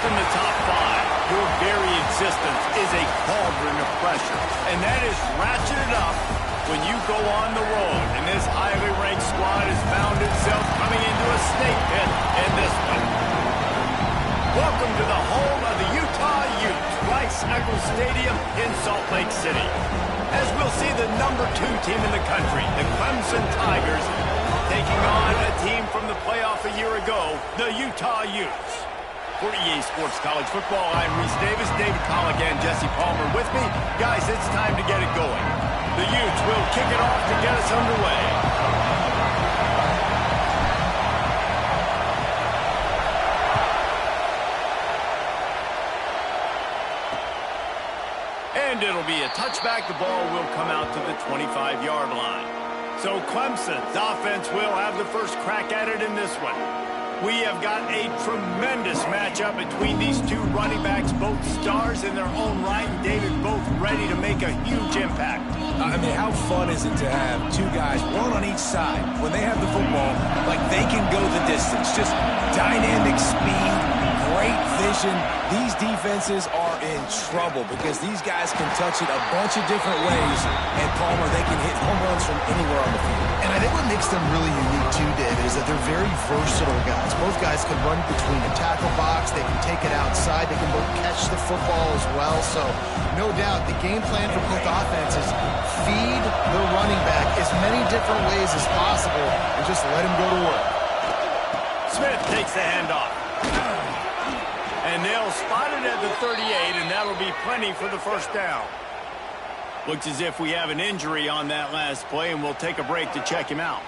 up in the top 5, your very existence is a cauldron of pressure. And that is ratcheted up when you go on the road. And this highly ranked squad has found itself coming into a snake pit in this one. Welcome to the home of the Utah Utes, Rice-Eccles Stadium in Salt Lake City. As we'll see the number 2 team in the country, the Clemson Tigers, taking on a team from the playoff a year ago, the Utah Utes. For EA Sports College Football, I'm Reese Davis, David Pollack, and Jesse Palmer with me. Guys, it's time to get it going. The Utes will kick it off to get us underway. And it'll be a touchback. The ball will come out to the 25-yard line. So Clemson's offense will have the first crack at it in this one. We have got a tremendous matchup between these 2 running backs, both stars in their own right, and David, both ready to make a huge impact. I mean, how fun is it to have 2 guys, one on each side, when they have the football, like they can go the distance. Just dynamic speed, great vision. These defenses are in trouble because these guys can touch it a bunch of different ways, and Palmer, they can hit home runs from anywhere on the field. And I think what makes them really unique too, David, is that they're very versatile guys. Both guys can run between the tackle box, they can take it outside, they can both catch the football as well. So no doubt the game plan for both offenses, feed the running back as many different ways as possible and just let him go to work. Smith takes the handoff. And they'll spot it at the 38, and that'll be plenty for the first down. Looks as if we have an injury on that last play, and we'll take a break to check him out.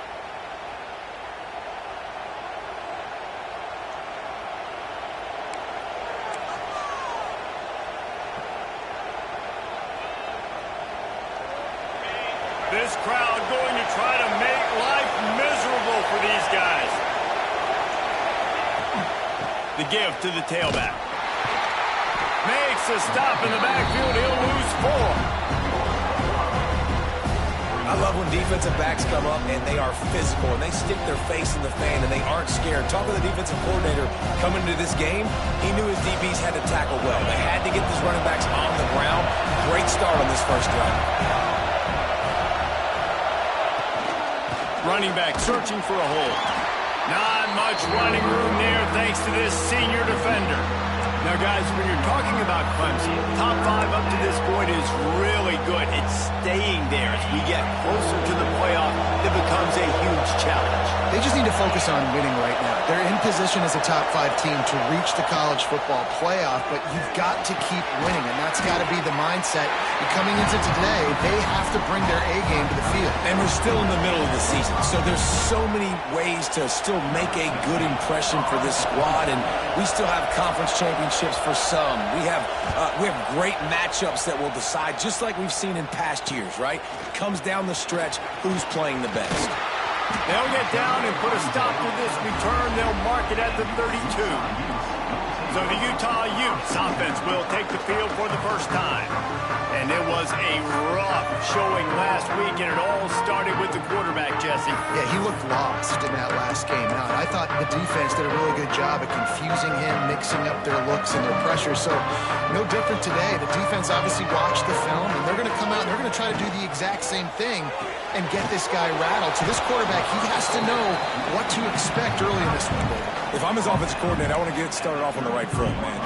This crowd going to try to make life miserable for these guys. The give to the tailback. Makes a stop in the backfield. He'll lose 4. I love when defensive backs come up and they are physical and they stick their face in the fan and they aren't scared. Talk to the defensive coordinator coming into this game. He knew his DBs had to tackle well. They had to get these running backs on the ground. Great start on this first drive. Running back searching for a hole. Not much running room there thanks to this senior defender. Now, guys, when you're talking about Clemson, top 5 up to this point is really good. It's staying there. As we get closer to the playoff, it becomes a huge challenge. They just need to focus on winning right now. They're in position as a top 5 team to reach the college football playoff, but you've got to keep winning, and that's got to be the mindset. And coming into today, they have to bring their A game to the field. And we're still in the middle of the season, so there's so many ways to still make a good impression for this squad, and we still have conference championships for some. We have great matchups that will decide, just like we've seen in past years, right? It comes down the stretch, who's playing the best. They'll get down and put a stop to this return. They'll mark it at the 32. So the Utah Utes offense will take the field for the first time. And it was a rough showing last week, and it all started with the quarterback, Jesse. Yeah, he looked lost in that last game. Now, I thought the defense did a really good job at confusing him, mixing up their looks and their pressure. So, no different today. The defense obviously watched the film, and they're going to come out and they're going to try to do the exact same thing and get this guy rattled. So this quarterback, he has to know what to expect early in this one, David. If I'm his offensive coordinator, I want to get started off on the right foot, man.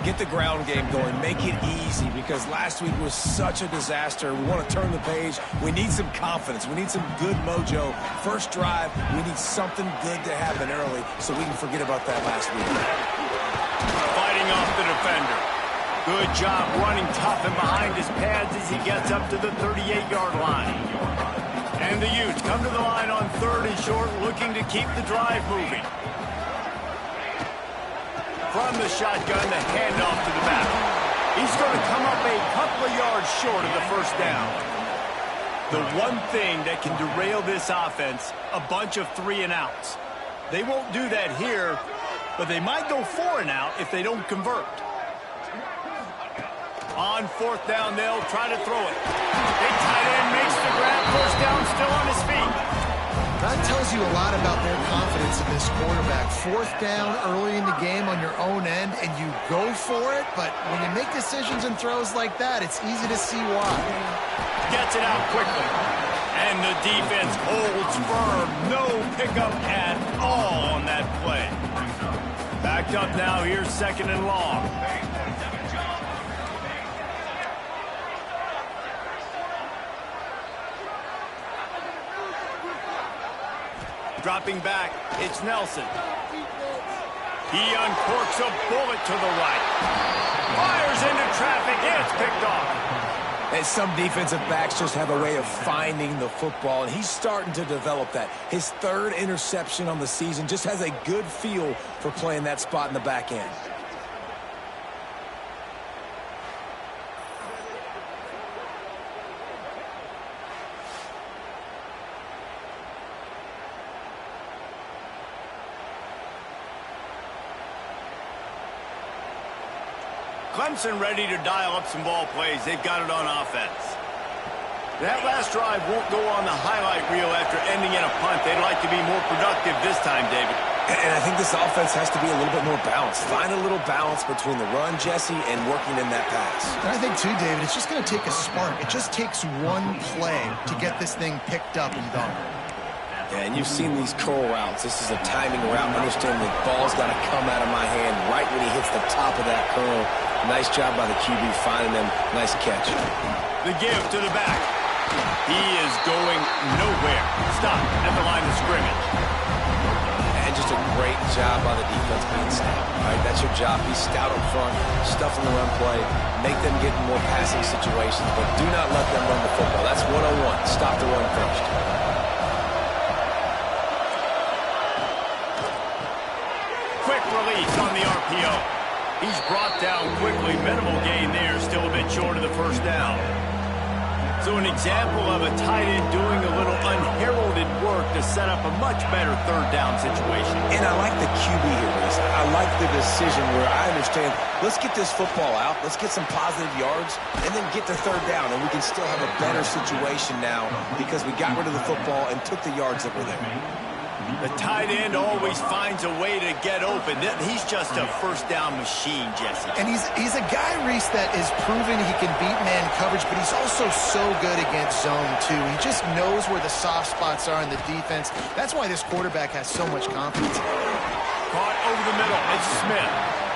Get the ground game going. Make it easy because last week was such a disaster. We want to turn the page. We need some confidence. We need some good mojo. First drive, we need something good to happen early so we can forget about that last week. Fighting off the defender. Good job running tough and behind his pads as he gets up to the 38-yard line. And the Utes come to the line on 3rd and short, looking to keep the drive moving. From the shotgun, the handoff to the back. He's going to come up a couple of yards short of the first down. The one thing that can derail this offense, a bunch of 3-and-outs. They won't do that here, but they might go 4-and-out if they don't convert. On 4th down, they'll try to throw it. Big tight end makes the grab, first down, still on his feet. That tells you a lot about their confidence in this quarterback. Fourth down early in the game on your own end, and you go for it, but when you make decisions and throws like that, it's easy to see why. Gets it out quickly. And the defense holds firm. No pickup at all on that play. Backed up now. Here's 2nd and long. Dropping back, it's Nelson. He uncorks a bullet to the right. Fires into traffic, and it's picked off. And some defensive backs just have a way of finding the football, and he's starting to develop that. His 3rd interception on the season, just has a good feel for playing that spot in the back end. Clemson ready to dial up some ball plays. They've got it on offense. That last drive won't go on the highlight reel after ending in a punt. They'd like to be more productive this time, David. And I think this offense has to be a little bit more balanced. Find a little balance between the run, Jesse, and working in that pass. And I think, too, David, it's just going to take a spark. It just takes one play to get this thing picked up and done. Yeah, and you've seen these curl routes. This is a timing route. Understand the ball's got to come out of my hand right when he hits the top of that curl. Nice job by the QB finding them. Nice catch. The give to the back. He is going nowhere. Stop at the line of scrimmage. And just a great job by the defense being stout. All right, that's your job. Be stout up front, stuff in the run play, make them get in more passing situations, but do not let them run the football. That's 101. Stop the run first. Quick release on the RPO. He's brought down quickly. Minimal gain there. Still a bit short of the 1st down. So an example of a tight end doing a little unheralded work to set up a much better 3rd down situation. And I like the QB here, Reese. I like the decision where I understand, let's get this football out, let's get some positive yards, and then get to 3rd down, and we can still have a better situation now because we got rid of the football and took the yards that were there. The tight end always finds a way to get open. He's just a 1st down machine, Jesse. And he's a guy, Reese, that is proven he can beat man coverage, but he's also so good against zone, too. He just knows where the soft spots are in the defense. That's why this quarterback has so much confidence. Caught over the middle. It's Smith.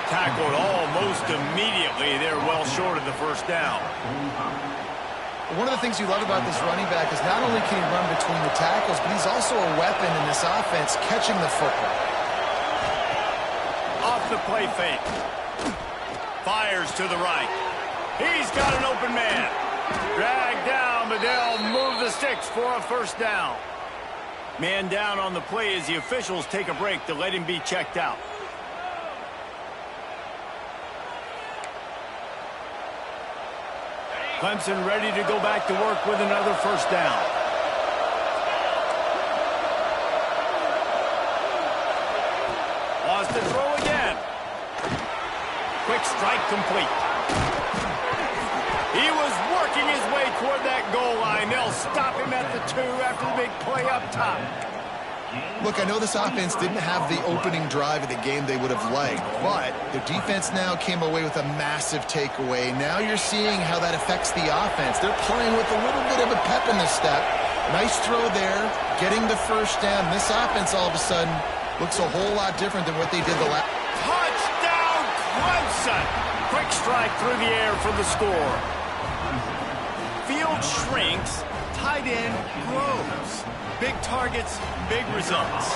Tackled almost immediately. They're well short of the 1st down. One of the things you love about this running back is not only can he run between the tackles, but he's also a weapon in this offense, catching the football. Off the play fake. Fires to the right. He's got an open man. Dragged down, but they'll move the sticks for a 1st down. Man down on the play as the officials take a break to let him be checked out. Clemson ready to go back to work with another 1st down. Lost the throw again. Quick strike complete. He was working his way toward that goal line. They'll stop him at the 2 after the big play up top. Look, I know this offense didn't have the opening drive of the game they would have liked, but their defense now came away with a massive takeaway. Now you're seeing how that affects the offense. They're playing with a little bit of a pep in the step. Nice throw there, getting the 1st down. This offense all of a sudden looks a whole lot different than what they did the last. Touchdown, Clemson! Quick strike through the air for the score. Field shrinks, tight end grows. Big targets, big results.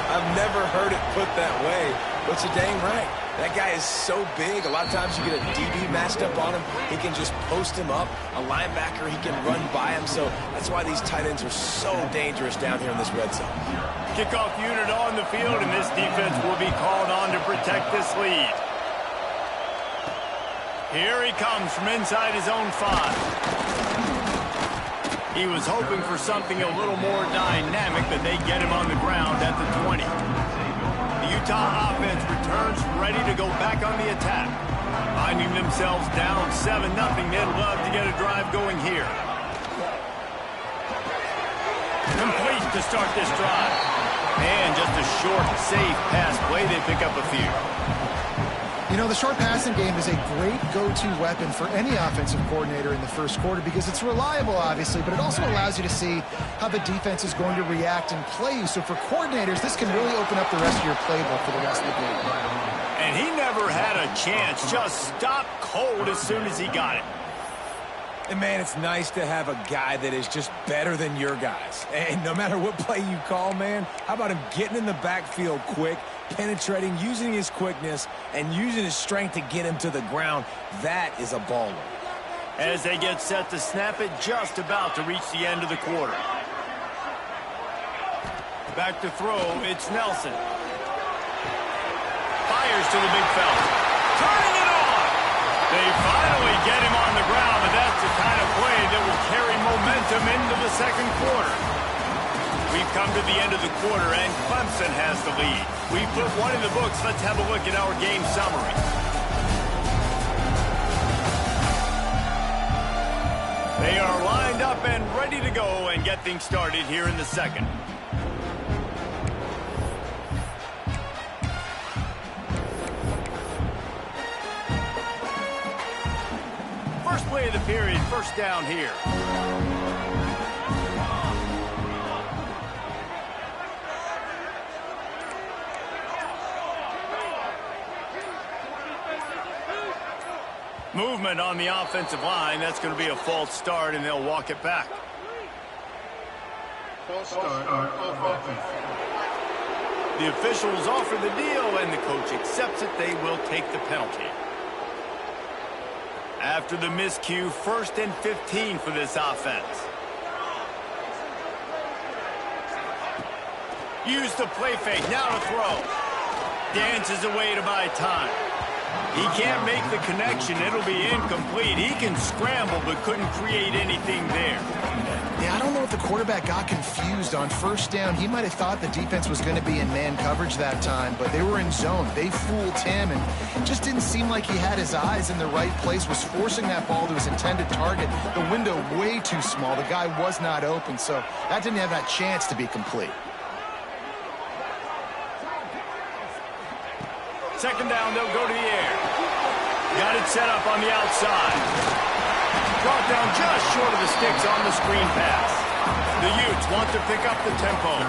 I've never heard it put that way, but you're dang right. That guy is so big. A lot of times you get a DB matched up on him. He can just post him up. A linebacker, he can run by him. So that's why these tight ends are so dangerous down here in this red zone. Kickoff unit on the field, and this defense will be called on to protect this lead. Here he comes from inside his own 5. He was hoping for something a little more dynamic, but they get him on the ground at the 20. The Utah offense returns ready to go back on the attack. Finding themselves down 7-0, they'd love to get a drive going here. Complete. to start this drive. And just a short, safe pass play. They pick up a few. You know, the short passing game is a great go-to weapon for any offensive coordinator in the first quarter because it's reliable, obviously, but it also allows you to see how the defense is going to react and play you. So for coordinators, this can really open up the rest of your playbook for the rest of the game. And he never had a chance. Just stopped cold as soon as he got it. And, man, it's nice to have a guy that is just better than your guys. And no matter what play you call, man, how about him getting in the backfield quick, penetrating, using his quickness, and using his strength to get him to the ground? That is a baller. As they get set to snap it, just about to reach the end of the quarter. Back to throw, it's Nelson. Fires to the big fella. Turning it on! They finally get him on the ground, but that's the kind of play that will carry momentum into the second quarter. We've come to the end of the quarter, and Clemson has the lead. We put one in the books. Let's have a look at our game summary. They are lined up and ready to go and get things started here in the second. First play of the period, first down here. Movement on the offensive line. That's going to be a false start, and they'll walk it back. False start on offense. The officials offer the deal, and the coach accepts it. They will take the penalty. After the miscue, 1st and 15 for this offense. Use the play fake. Now to throw. Dances away to buy time. He can't make the connection. It'll be incomplete. He can scramble, but couldn't create anything there. Yeah, I don't know if the quarterback got confused on first down. He might have thought the defense was going to be in man coverage that time, but they were in zone. They fooled him, and just didn't seem like he had his eyes in the right place, was forcing that ball to his intended target. The window way too small. The guy was not open, so that didn't have that chance to be complete. Second down, they'll go to the air. Got it set up on the outside. Brought down just short of the sticks on the screen pass. The Utes want to pick up the tempo.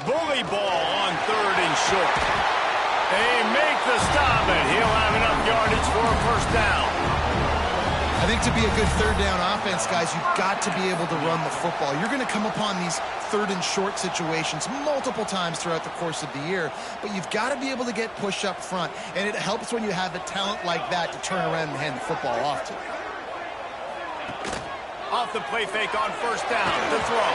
Bully ball on 3rd and short. They make the stop, and he'll have enough yardage for a first down. I think to be a good 3rd down offense, guys, you've got to be able to run the football. You're going to come upon these 3rd and short situations multiple times throughout the course of the year, but you've got to be able to get push up front, and it helps when you have a talent like that to turn around and hand the football off to. Off the play fake on first down. The throw.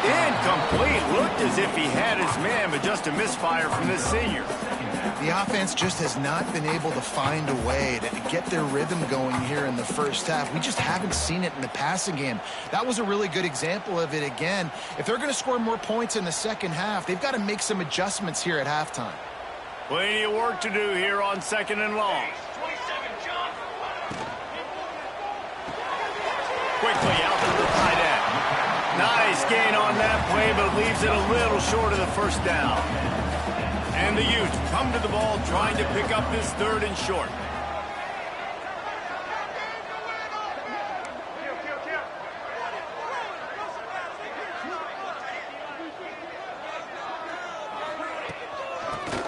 Incomplete. Looked as if he had his man, but just a misfire from this senior. The offense just has not been able to find a way to get their rhythm going here in the first half. We just haven't seen it in the passing game. That was a really good example of it again. If they're going to score more points in the second half, they've got to make some adjustments here at halftime. Plenty of work to do here on 2nd and long. Quickly out to the tight end. Nice gain on that play, but leaves it a little short of the first down. And the Utes come to the ball trying to pick up this 3rd and short.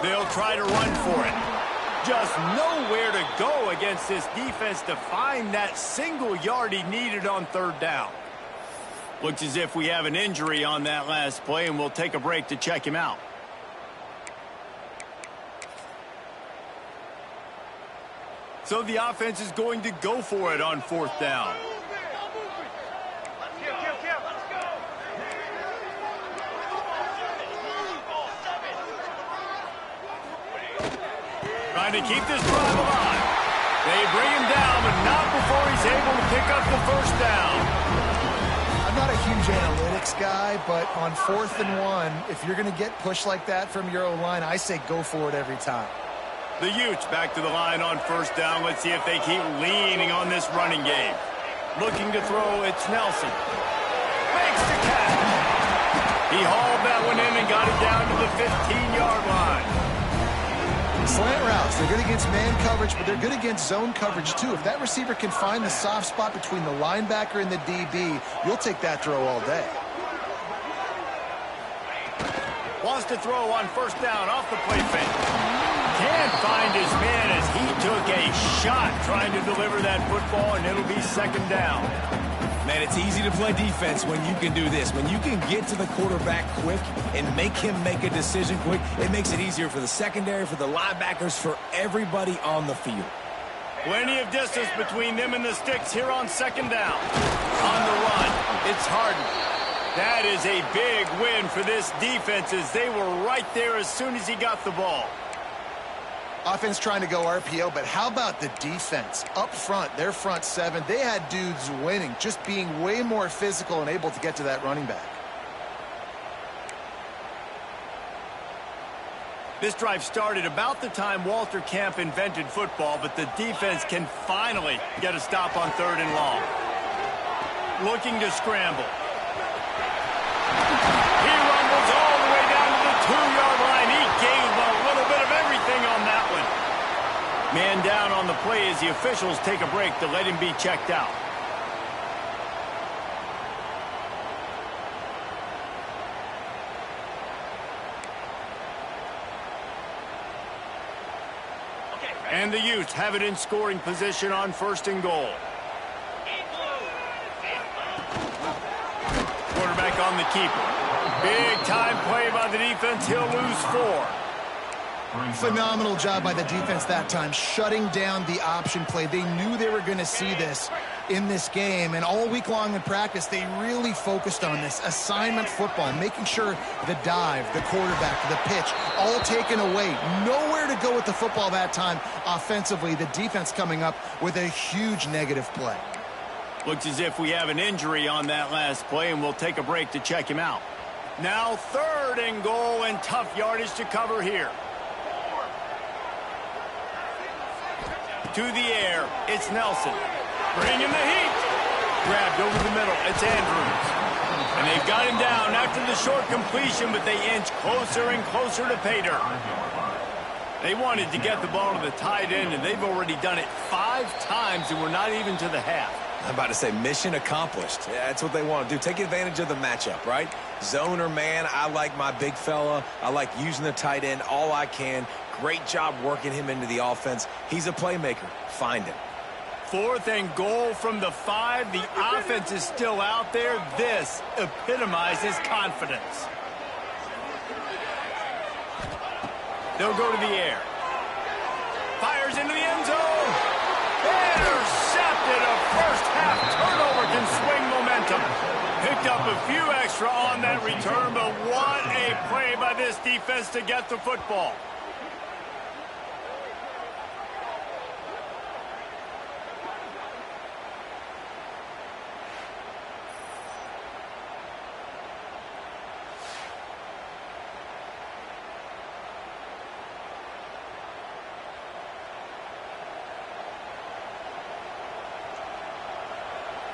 They'll try to run for it. Just nowhere to go against this defense to find that single yard he needed on 3rd down. Looks as if we have an injury on that last play, and we'll take a break to check him out. So the offense is going to go for it on 4th down. trying to keep this drive alive. They bring him down, but not before he's able to pick up the first down. I'm not a huge analytics guy, but on 4th and 1, if you're going to get pushed like that from your O-line, I say go for it every time. The Utes back to the line on first down. Let's see if they keep leaning on this running game. Looking to throw, it's Nelson. Makes the catch. He hauled that one in and got it down to the 15-yard line. Slant routes, they're good against man coverage, but they're good against zone coverage too. If that receiver can find the soft spot between the linebacker and the DB, you'll take that throw all day. Wants to throw on first down off the play fake. Can't find his man as he took a shot trying to deliver that football, and it'll be second down. Man, it's easy to play defense when you can do this. When you can get to the quarterback quick and make him make a decision quick, it makes it easier for the secondary, for the linebackers, for everybody on the field. Plenty of distance between them and the sticks here on second down. On the run, it's Harden. That is a big win for this defense as they were right there as soon as he got the ball. Offense trying to go RPO, but how about the defense? Up front, their front seven, they had dudes winning, just being way more physical and able to get to that running back. This drive started about the time Walter Camp invented football, but the defense can finally get a stop on 3rd and long. Looking to scramble. He rumbles all the way down to the 2-yard line. He gave a little bit of everything on that one. Man down on the play as the officials take a break to let him be checked out. And the Utes have it in scoring position on 1st and goal. Quarterback on the keeper. Big time play by the defense. He'll lose 4. Phenomenal job by the defense that time, shutting down the option play. They knew they were going to see this in this game, and all week long in practice, they really focused on this assignment football, making sure the dive, the quarterback, the pitch, all taken away. Nowhere to go with the football that time offensively. The defense coming up with a huge negative play. Looks as if we have an injury on that last play, and we'll take a break to check him out. Now 3rd and goal, and tough yardage to cover here. To the air, it's Nelson. Bringing the heat. Grabbed over the middle, it's Andrews. And they've got him down after the short completion, but they inch closer and closer to pay dirt. They wanted to get the ball to the tight end, and they've already done it 5 times, and we're not even to the half. I'm about to say mission accomplished. Yeah, that's what they want to do. Take advantage of the matchup, right? Zone or man, I like my big fella. I like using the tight end all I can. Great job working him into the offense. He's a playmaker. Find him. 4th and goal from the 5. The offense is still out there. This epitomizes confidence. They'll go to the air. Fires into the end zone. Intercepted. A first-half turnover can swing momentum. Picked up a few extra on that return, but what a play by this defense to get the football.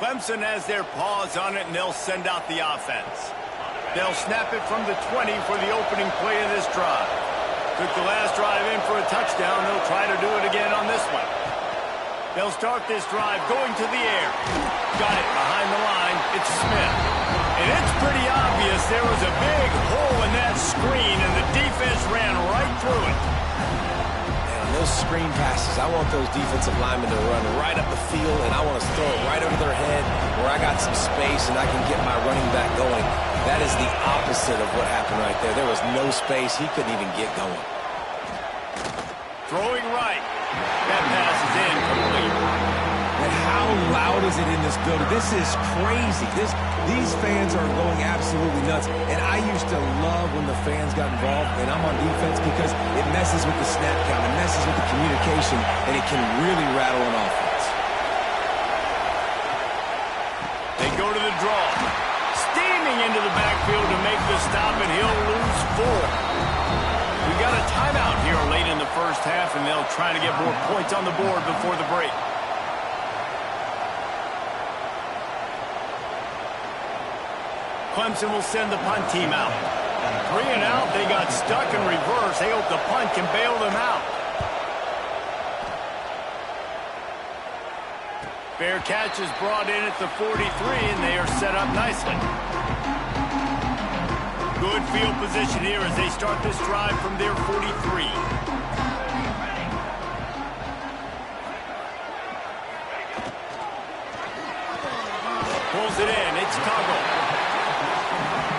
Clemson has their paws on it, and they'll send out the offense. They'll snap it from the 20 for the opening play of this drive. Took the last drive in for a touchdown. They'll try to do it again on this one. They'll start this drive going to the air. Got it behind the line. It's Smith. And it's pretty obvious there was a big hole in that screen, and the defense ran right through it. Those screen passes, I want those defensive linemen to run right up the field, and I want to throw it right over their head where I got some space and I can get my running back going. That is the opposite of what happened right there. There was no space. He couldn't even get going. Throwing right. That pass is incomplete. And how loud is it in this building? This is crazy. These fans are going absolutely nuts. And I used to love when the fans got involved, and I'm on defense because it messes with the snap count, it messes with the communication, and it can really rattle an offense. They go to the draw. Steaming into the backfield to make the stop, and he'll lose 4. We got a timeout here late in the first half, and they'll try to get more points on the board before the break. Clemson will send the punt team out. 3 and out, they got stuck in reverse. They hope the punt can bail them out. Fair catch is brought in at the 43, and they are set up nicely. Good field position here as they start this drive from their 43. Pulls it in. It's Toggle.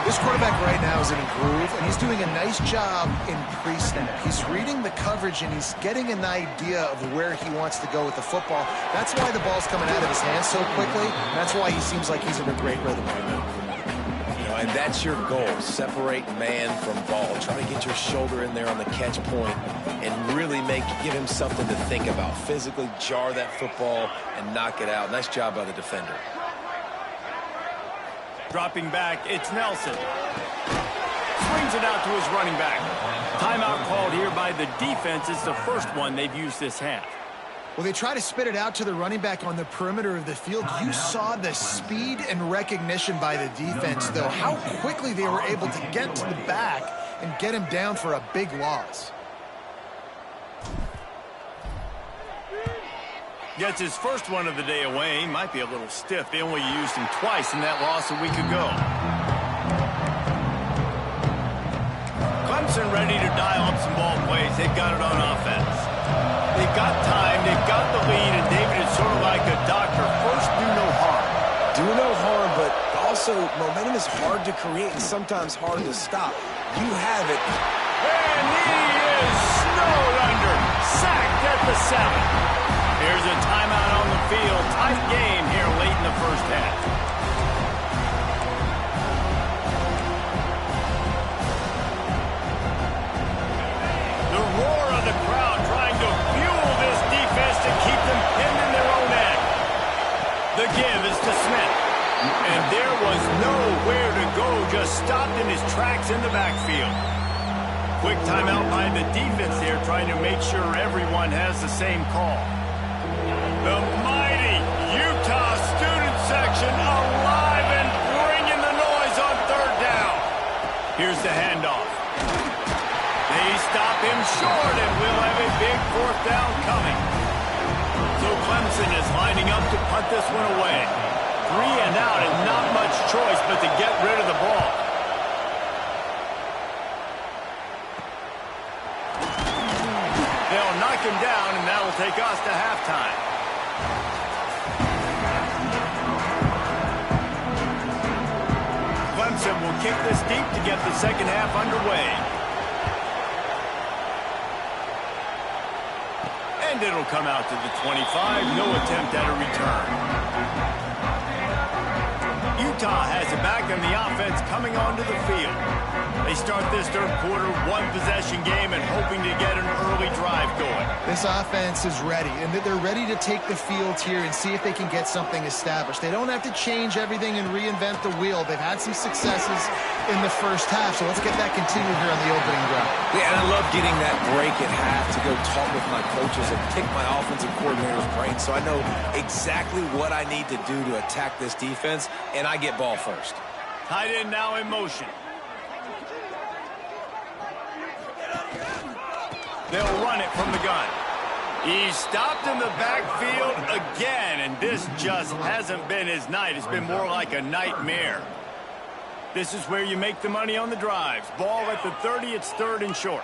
This quarterback right now is in a groove, and he's doing a nice job in pre-snap. He's reading the coverage, and he's getting an idea of where he wants to go with the football. That's why the ball's coming out of his hands so quickly. That's why he seems like he's in a great rhythm right now. And that's your goal. Separate man from ball. Try to get your shoulder in there on the catch point and really give him something to think about. Physically jar that football and knock it out. Nice job by the defender. Dropping back, it's Nelson. Swings it out to his running back. Timeout called here by the defense. It's the first one they've used this half. Well, they try to spit it out to the running back on the perimeter of the field. You saw the speed and recognition by the defense, though. How quickly they were able to get to the back and get him down for a big loss. Gets his first one of the day away. Might be a little stiff. They only used him twice in that loss a week ago. Clemson ready to dial up some ball plays. They've got it on offense. They've got time. They've got the lead. And David is sort of like a doctor. First, do no harm. Do no harm, but also momentum is hard to create and sometimes hard to stop. You have it. And he is snowed under. Sacked at the 7. Here's a timeout on the field. Tight game here late in the first half. The roar of the crowd trying to fuel this defense to keep them pinned in their own end. The give is to Smith. And there was nowhere to go, just stopped in his tracks in the backfield. Quick timeout by the defense there, trying to make sure everyone has the same call. The mighty Utah student section alive and bringing the noise on 3rd down. Here's the handoff. They stop him short, and we'll have a big 4th down coming. So Clemson is lining up to punt this one away. 3 and out, and not much choice but to get rid of the ball. They'll knock him down, and that will take us to halftime. Clemson will kick this deep to get the second half underway. And it'll come out to the 25. No attempt at a return. Utah has it back on the offense coming onto the field. They start this 3rd quarter, 1-possession game, and hoping to get an early drive going. This offense is ready, and they're ready to take the field here and see if they can get something established. They don't have to change everything and reinvent the wheel. They've had some successes in the first half, so let's get that continued here on the opening drive. Yeah, and I love getting that break at half to go talk with my coaches and pick my offensive coordinator's brain so I know exactly what I need to do to attack this defense, and I get ball first. Tight end now in motion. They'll run it from the gun. He's stopped in the backfield again, and this just hasn't been his night. It's been more like a nightmare. This is where you make the money on the drives. Ball at the 30, it's 3rd and short.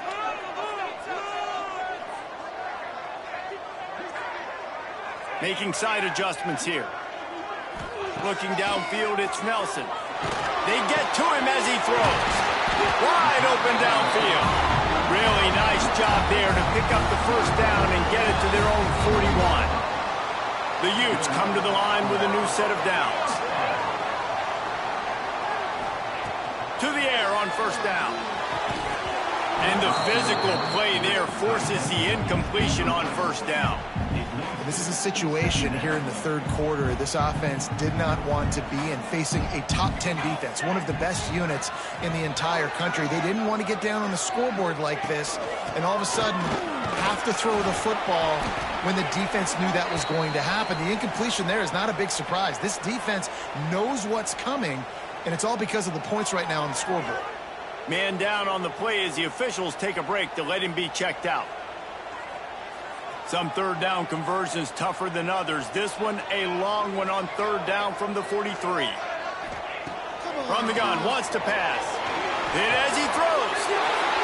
Making side adjustments here. Looking downfield, it's Nelson. They get to him as he throws. Wide open downfield. Really nice job there to pick up the 1st down and get it to their own 41. The Utes come to the line with a new set of downs. To the air on first down. And the physical play there forces the incompletion on first down. This is a situation here in the third quarter this offense did not want to be in, facing a top 10 defense, one of the best units in the entire country. They didn't want to get down on the scoreboard like this and all of a sudden have to throw the football when the defense knew that was going to happen. The incompletion there is not a big surprise. This defense knows what's coming, and it's all because of the points right now on the scoreboard. Man down on the play as the officials take a break to let him be checked out. Some third down conversions tougher than others. This one a long one on third down from the 43. From the gun, wants to pass. Hit as he throws.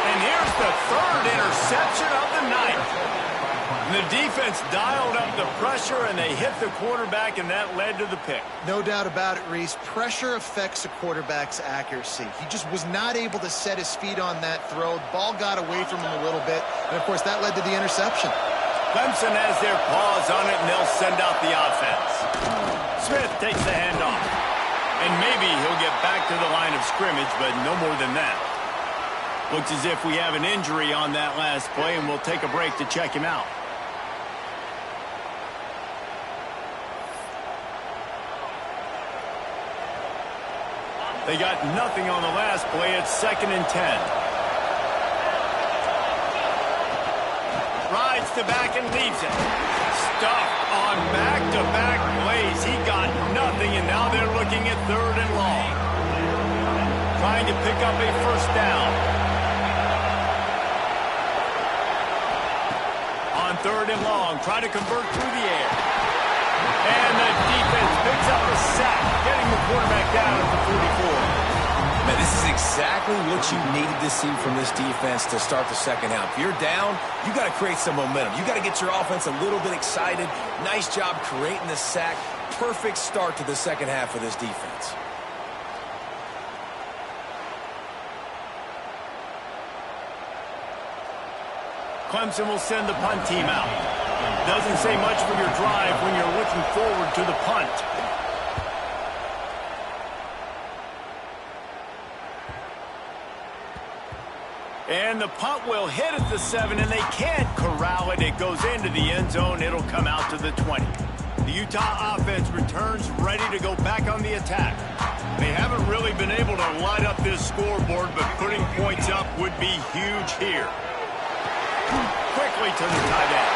And here's the third interception of the night. And the defense dialed up the pressure, and they hit the quarterback, and that led to the pick. No doubt about it, Reese. Pressure affects a quarterback's accuracy. He just was not able to set his feet on that throw. The ball got away from him a little bit, and, of course, that led to the interception. Clemson has their paws on it, and they'll send out the offense. Smith takes the handoff. And maybe he'll get back to the line of scrimmage, but no more than that. Looks as if we have an injury on that last play, and we'll take a break to check him out. They got nothing on the last play. It's 2nd and 10. Rides to back and leaves it. Stuffed on back-to-back plays. He got nothing, and now they're looking at 3rd and long. Trying to pick up a first down. On 3rd and long, trying to convert through the air. And the defense picks up a sack, getting the quarterback down at the 44. Man, this is exactly what you needed to see from this defense to start the second half. If you're down, you got to create some momentum. You got to get your offense a little bit excited. Nice job creating the sack. Perfect start to the second half for this defense. Clemson will send the punt team out. Doesn't say much for your drive when you're looking forward to the punt. And the punt will hit at the 7, and they can't corral it. It goes into the end zone. It'll come out to the 20. The Utah offense returns ready to go back on the attack. They haven't really been able to light up this scoreboard, but putting points up would be huge here. Quickly to the tight end.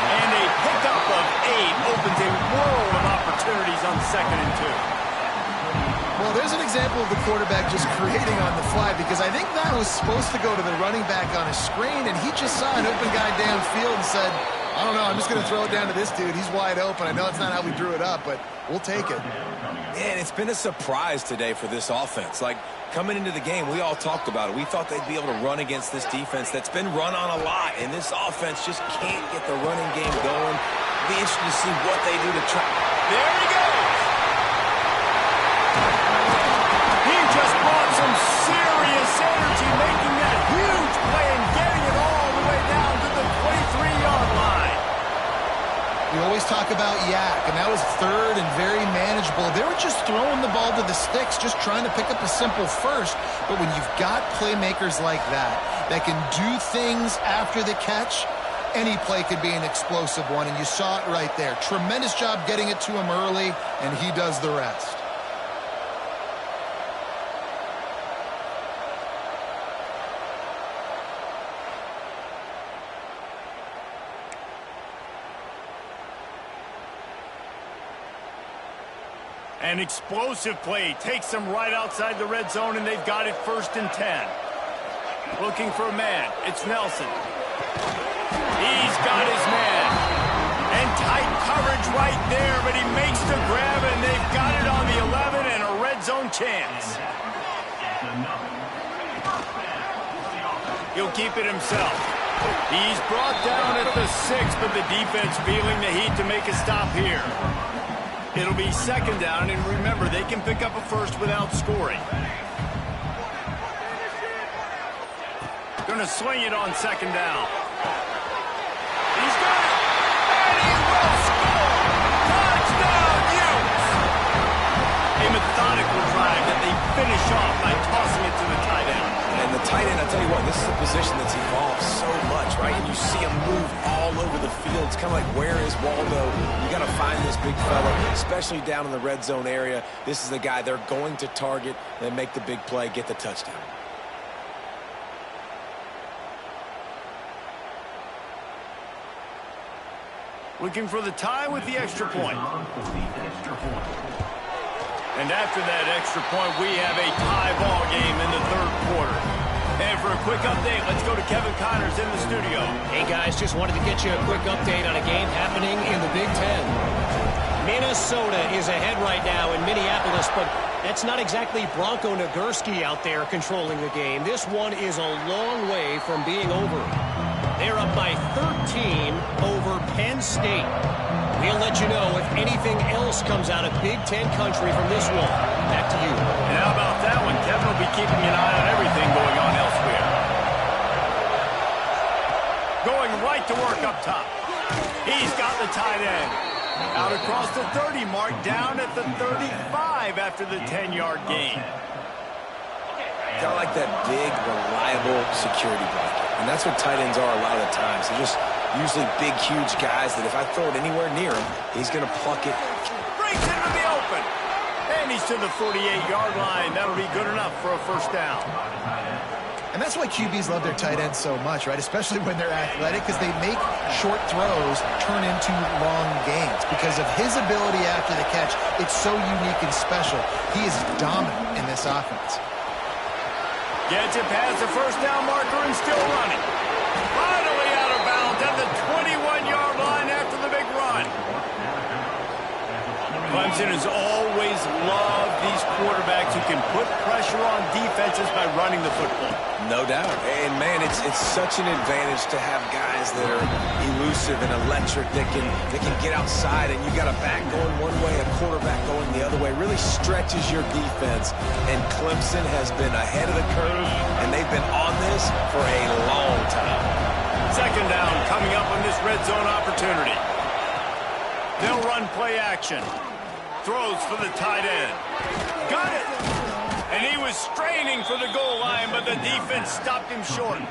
And a pickup of 8 opens a world of opportunities on 2nd and 2. Well, there's an example of the quarterback just creating on the fly, because I think that was supposed to go to the running back on a screen, and he just saw an open guy downfield and said, I don't know, I'm just going to throw it down to this dude. He's wide open. I know it's not how we drew it up, but we'll take it. Man, it's been a surprise today for this offense. Like, coming into the game, we all talked about it. We thought they'd be able to run against this defense that's been run on a lot, and this offense just can't get the running game going. It'll be interesting to see what they do to try. There he goes. He just brought some serious energy, making that huge play and getting it all the way down to the 23-yard line. We always talk about yak, and that was 3rd and very manageable. They were just throwing the ball to the sticks, just trying to pick up a simple first. But when you've got playmakers like that can do things after the catch, any play could be an explosive one, and you saw it right there. Tremendous job getting it to him early, and he does the rest. An explosive play takes them right outside the red zone, and they've got it 1st and 10. Looking for a man. It's Nelson. He's got his man. And tight coverage right there, but he makes the grab, and they've got it on the 11 and a red zone chance. He'll keep it himself. He's brought down at the 6, but the defense feeling the heat to make a stop here. It'll be 2nd down, and remember, they can pick up a first without scoring. Going to swing it on 2nd down. He's got it, and he will score! finish off by tossing it to the tight end. And the tight end, I'll tell you what, this is a position that's evolved so much, right? And you see him move all over the field. It's kind of like, where is Waldo? You got to find this big fella, especially down in the red zone area. This is the guy they're going to target and make the big play, get the touchdown. Looking for the tie with the extra point. And after that extra point, we have a tie ball game in the third quarter. And for a quick update, let's go to Kevin Connors in the studio. Hey, guys, just wanted to get you a quick update on a game happening in the Big Ten. Minnesota is ahead right now in Minneapolis, but that's not exactly Bronco Nagurski out there controlling the game. This one is a long way from being over. They're up by 13 over Penn State. We'll let you know if anything else comes out of Big Ten country from this one. Back to you. And how about that one? Kevin will be keeping an eye on everything going on elsewhere. Going right to work up top. He's got the tight end. Out across the 30 mark, down at the 35 after the 10-yard gain. Kind of like that big, reliable security blanket. And that's what tight ends are a lot of the times. They're just usually big, huge guys that if I throw it anywhere near him, he's going to pluck it. Breaks into the open. And he's to the 48-yard line. That'll be good enough for a first down. And that's why QBs love their tight ends so much, right? Especially when they're athletic, because they make short throws turn into long gains. Because of his ability after the catch, it's so unique and special. He is dominant in this offense. Gets it past the first down marker and still running. Finally out of bounds at the 21-yard line after the big run. Clemson has always loved these quarterbacks who can put pressure on defenses by running the football. No doubt. And, man, it's such an advantage to have guys that are elusive and electric that can get outside, and you got a back going one way, a quarterback going the other way. Really stretches your defense. And Clemson has been ahead of the curve, and they've been on this for a long time. Second down coming up on this red zone opportunity. They'll run play action. Throws for the tight end. Got it! And he was straining for the goal line, but the defense stopped him short.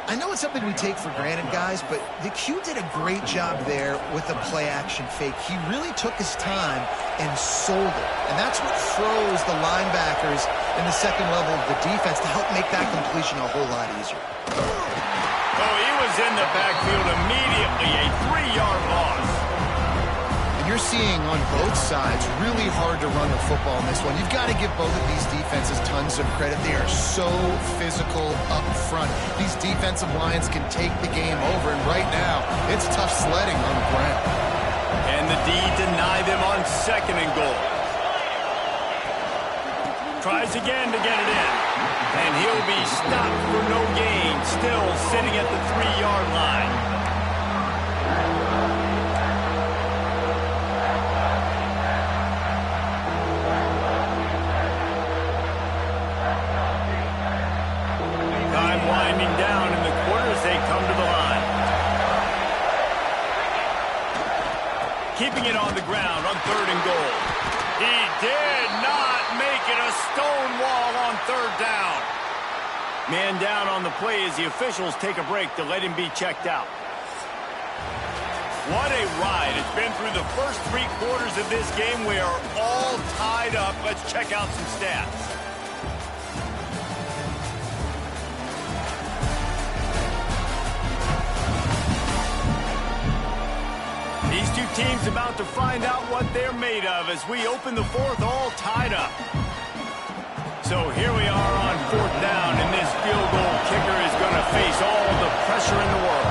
I know it's something we take for granted, guys, but the Q did a great job there with the play-action fake. He really took his time and sold it. And that's what froze the linebackers in the second level of the defense to help make that completion a whole lot easier. Oh, he was in the backfield immediately. A 3-yard loss. You're seeing on both sides really hard to run the football in this one. You've got to give both of these defenses tons of credit. They are so physical up front. These defensive lines can take the game over, and right now, it's tough sledding on the ground. And the D deny them on second and goal. Tries again to get it in. And he'll be stopped for no gain, still sitting at the 3-yard line. Winding down in the quarter as they come to the line. Keeping it on the ground on third and goal. He did not make it a stone wall on third down. Man down on the play as the officials take a break to let him be checked out. What a ride. It's been through the first 3 quarters of this game. We are all tied up. Let's check out some stats. These two teams about to find out what they're made of as we open the fourth, all tied up. So here we are on fourth down, and this field goal kicker is going to face all the pressure in the world.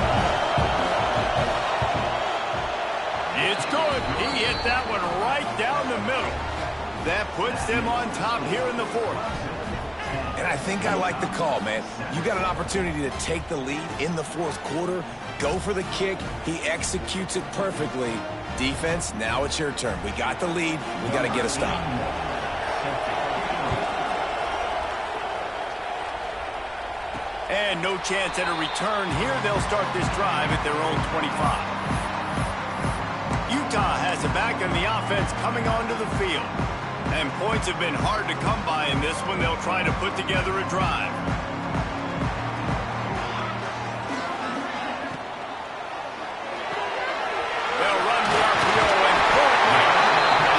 It's good. He hit that one right down the middle. That puts them on top here in the fourth. And I think I like the call, man. You got an opportunity to take the lead in the fourth quarter. Go for the kick. He executes it perfectly. Defense, now it's your turn. We got the lead. We got to get a stop. And no chance at a return here. They'll start this drive at their own 25. Utah has it back, and the offense coming onto the field. And points have been hard to come by in this one. They'll try to put together a drive. They'll run the RPO and pull it right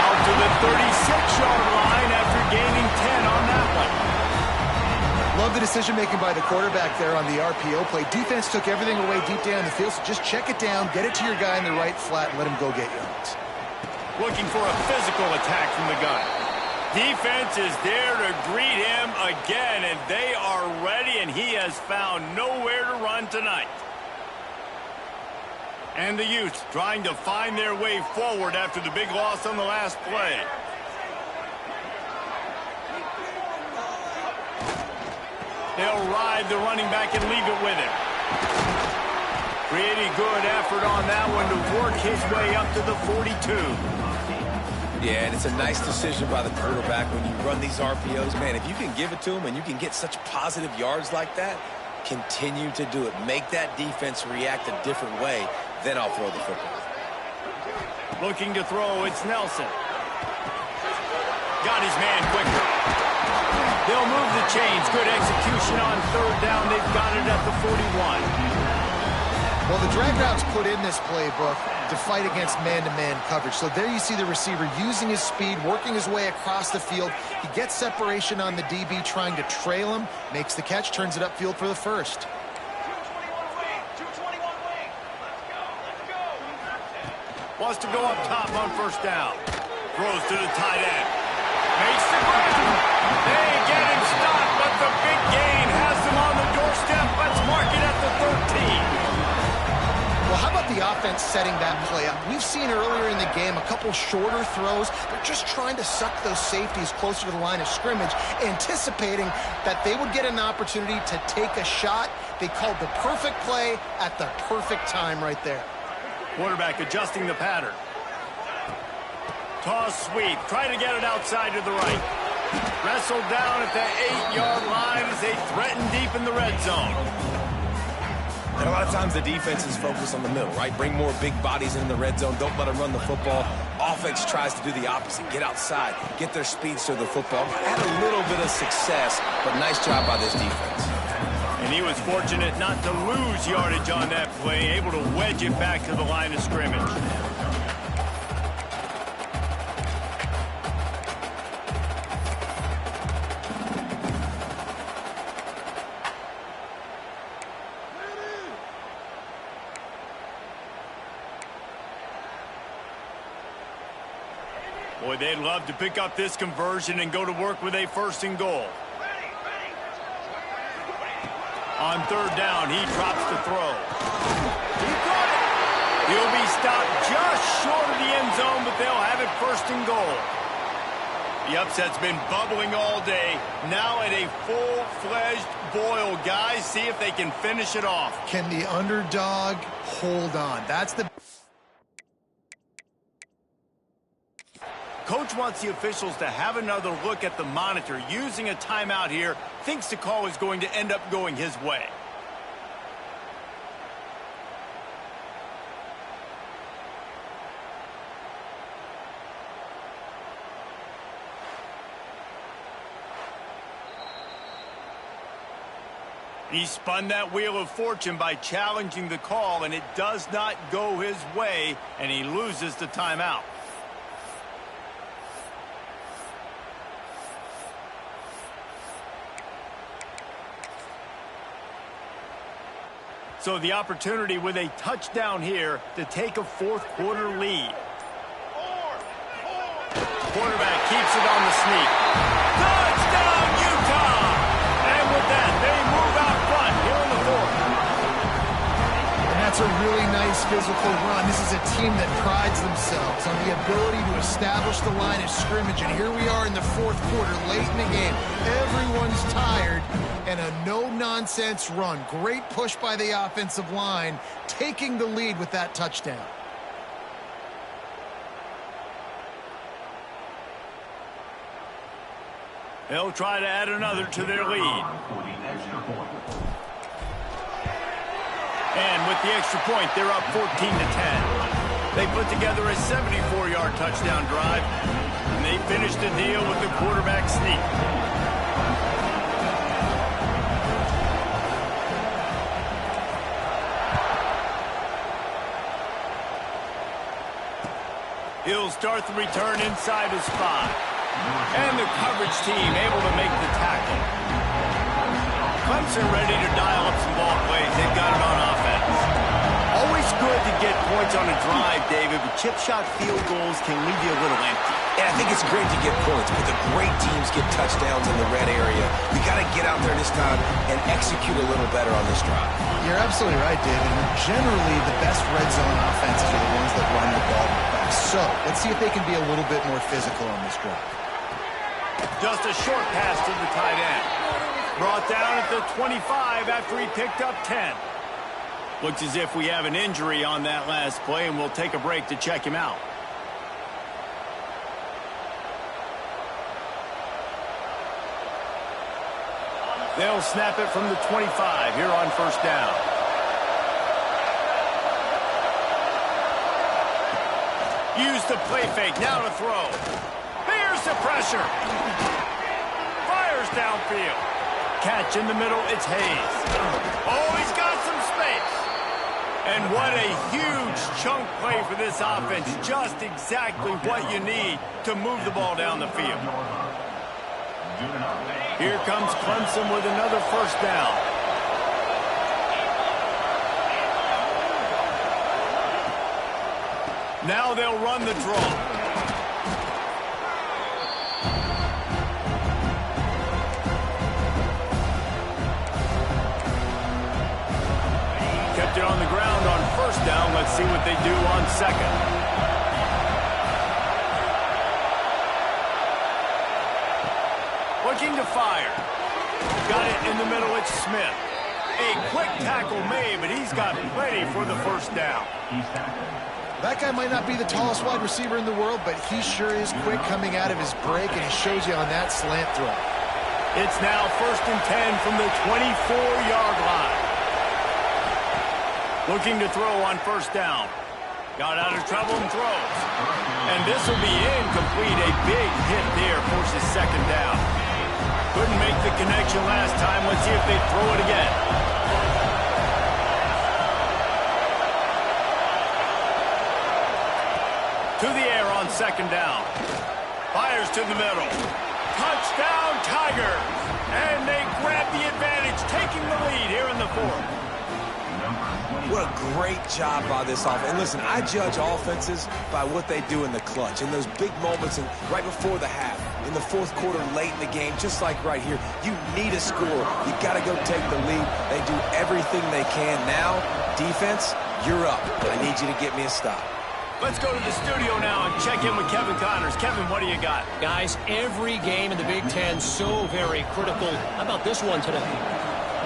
out to the 36-yard line after gaining 10 on that one. Love the decision-making by the quarterback there on the RPO play. Defense took everything away deep down the field, so just check it down, get it to your guy in the right flat, and let him go get yards. Looking for a physical attack from the gun. Defense is there to greet him again, and they are ready, and he has found nowhere to run tonight. And the Utes trying to find their way forward after the big loss on the last play. They'll ride the running back and leave it with him. Pretty good effort on that one to work his way up to the 42. Yeah, and it's a nice decision by the quarterback when you run these RPOs. Man, if you can give it to him and you can get such positive yards like that, continue to do it. Make that defense react a different way, then I'll throw the football. Looking to throw, it's Nelson. Got his man quicker. They'll move the chains. Good execution on third down. They've got it at the 41. Well, the drag routes put in this playbook to fight against man-to-man coverage. So there you see the receiver using his speed, working his way across the field. He gets separation on the DB, trying to trail him, makes the catch, turns it upfield for the first. Wants to go up top on first down. Throws to the tight end. Makes the grab. They get him stopped, but the big gain has him on the doorstep. Let's mark it at the 13. Well, how about the offense setting that play up? We've seen earlier in the game a couple shorter throws. They're just trying to suck those safeties closer to the line of scrimmage, anticipating that they would get an opportunity to take a shot. They called the perfect play at the perfect time right there. Quarterback adjusting the pattern. Toss sweep. Try to get it outside to the right. Wrestled down at the 8-yard line as they threaten deep in the red zone. And a lot of times the defense is focused on the middle, right? Bring more big bodies in the red zone. Don't let them run the football. Offense tries to do the opposite. Get outside. Get their speeds to the football. Had a little bit of success, but nice job by this defense. And he was fortunate not to lose yardage on that play, able to wedge it back to the line of scrimmage. Boy, they'd love to pick up this conversion and go to work with a first and goal. On third down, he drops the throw. He got it. He'll be stopped just short of the end zone, but they'll have it first and goal. The upset's been bubbling all day. Now at a full-fledged boil. Guys, see if they can finish it off. Can the underdog hold on? That's the... Coach wants the officials to have another look at the monitor. Using a timeout here, thinks the call is going to end up going his way. He spun that wheel of fortune by challenging the call, and it does not go his way, and he loses the timeout. So the opportunity with a touchdown here to take a fourth-quarter lead. Quarterback keeps it on the sneak. Touchdown, Utah! And with that, they move out front here in the fourth. And that's a really nice physical run. This is a team that prides themselves on the ability to establish the line of scrimmage. And here we are in the fourth quarter, late in the game. Everyone's tired. And a no-nonsense run. Great push by the offensive line, taking the lead with that touchdown. They'll try to add another to their lead. And with the extra point, they're up 14-10. They put together a 74-yard touchdown drive. and they finished the deal with the quarterback sneak. He'll start the return inside his 5. And the coverage team able to make the tackle. Clemson ready to dial up some ball plays. They've got it on offense. Always good to get points on a drive, David, but chip shot field goals can leave you a little empty. And I think it's great to get points, but the great teams get touchdowns in the red area. You got to get out there this time and execute a little better on this drive. You're absolutely right, David. And generally, the best red zone offenses are the ones that run the ball the best. So let's see if they can be a little bit more physical on this drive. Just a short pass to the tight end. Brought down at the 25 after he picked up 10. Looks as if we have an injury on that last play, and we'll take a break to check him out. They'll snap it from the 25 here on first down. Use the play fake, now to throw. There's the pressure. Fires downfield. Catch in the middle, it's Hayes. Oh, he's got some space. And what a huge chunk play for this offense. Just exactly what you need to move the ball down the field. Here comes Clemson with another first down. Now they'll run the draw. Kept it on the ground on first down. Let's see what they do on second. Looking to fire. Got it in the middle, it's Smith. A quick tackle made, but he's got plenty for the first down. That guy might not be the tallest wide receiver in the world, but he sure is quick coming out of his break, and he shows you on that slant throw. It's now 1st and 10 from the 24-yard line. Looking to throw on first down. Got out of trouble and throws. And this will be incomplete. A big hit there forces second down. Couldn't make the connection last time. Let's see if they throw it again. To the air on second down. Fires to the middle. Touchdown, Tigers! And they grab the advantage, taking the lead here in the 4th. What a great job by this offense. And listen, I judge offenses by what they do in the clutch, in those big moments and right before the half, in the 4th quarter, late in the game, just like right here. You need a score. You got to go take the lead. They do everything they can. Now, defense, you're up. I need you to get me a stop. Let's go to the studio now and check in with Kevin Connors. Kevin, what do you got? Guys, every game in the Big Ten so very critical. How about this one today?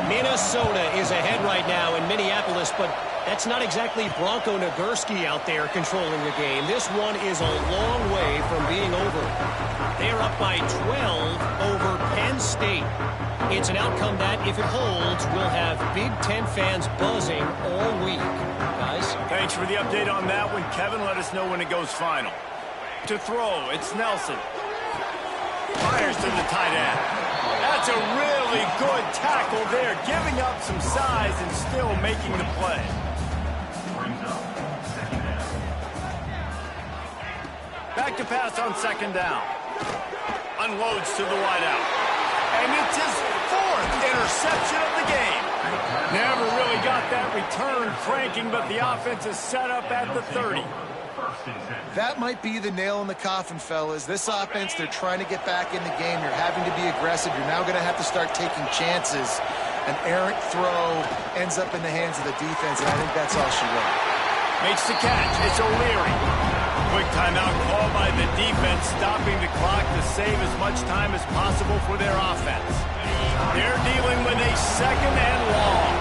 Minnesota is ahead right now in Minneapolis, but that's not exactly Bronco Nagurski out there controlling the game. This one is a long way from being over. They're up by 12 over Penn State. It's an outcome that, if it holds, will have Big Ten fans buzzing all week. Guys? Thanks for the update on that one, Kevin. Let us know when it goes final. To throw, it's Nelson. Fires to the tight end. That's a really good tackle there, giving up some size and still making the play. Back to pass on second down. Unloads to the wideout. And it's his 4th interception of the game. Never really got that return cranking, but the offense is set up at the 30. That might be the nail in the coffin, fellas. This offense, they're trying to get back in the game. You're having to be aggressive. You're now going to have to start taking chances. An errant throw ends up in the hands of the defense, and I think that's all she wrote. Makes the catch. It's O'Leary. Quick timeout call by the defense, stopping the clock to save as much time as possible for their offense. They're dealing with a 2nd and long.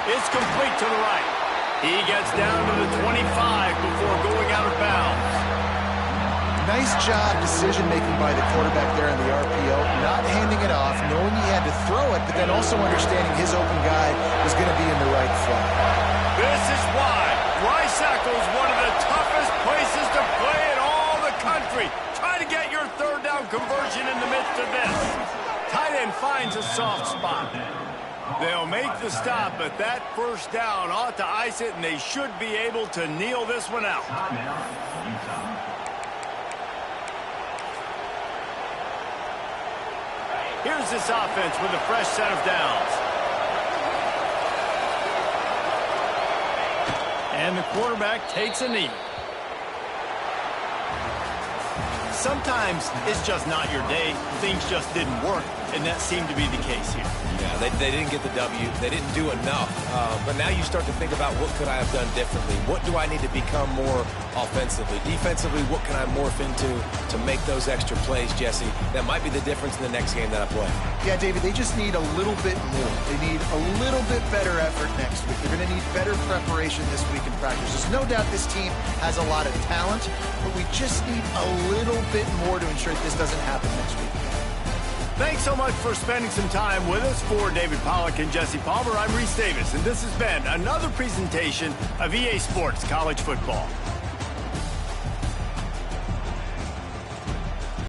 It's complete to the right. He gets down to the 25 before going out of bounds. Nice job decision-making by the quarterback there in the RPO, not handing it off, knowing he had to throw it, but then also understanding his open guy was going to be in the right flat. This is why Rice-Eccles is one of the toughest places to play in all the country. Try to get your third down conversion in the midst of this. Tight end finds a soft spot. They'll make the stop, but that first down ought to ice it, and they should be able to kneel this one out. Here's this offense with a fresh set of downs. And the quarterback takes a knee. Sometimes it's just not your day. Things just didn't work, and that seemed to be the case here. Yeah, they didn't get the W. They didn't do enough. But now you start to think about what could I have done differently? What do I need to become more offensively? Defensively, what can I morph into to make those extra plays, Jesse? That might be the difference in the next game that I play. Yeah, David, they just need a little bit more. They need a little bit better effort next week. They're going to need better preparation this week in practice. There's no doubt this team has a lot of talent, but we just need a little bit more to ensure that this doesn't happen next week. Thanks so much for spending some time with us. For David Pollack and Jesse Palmer, I'm Reese Davis, and this has been another presentation of EA Sports College Football.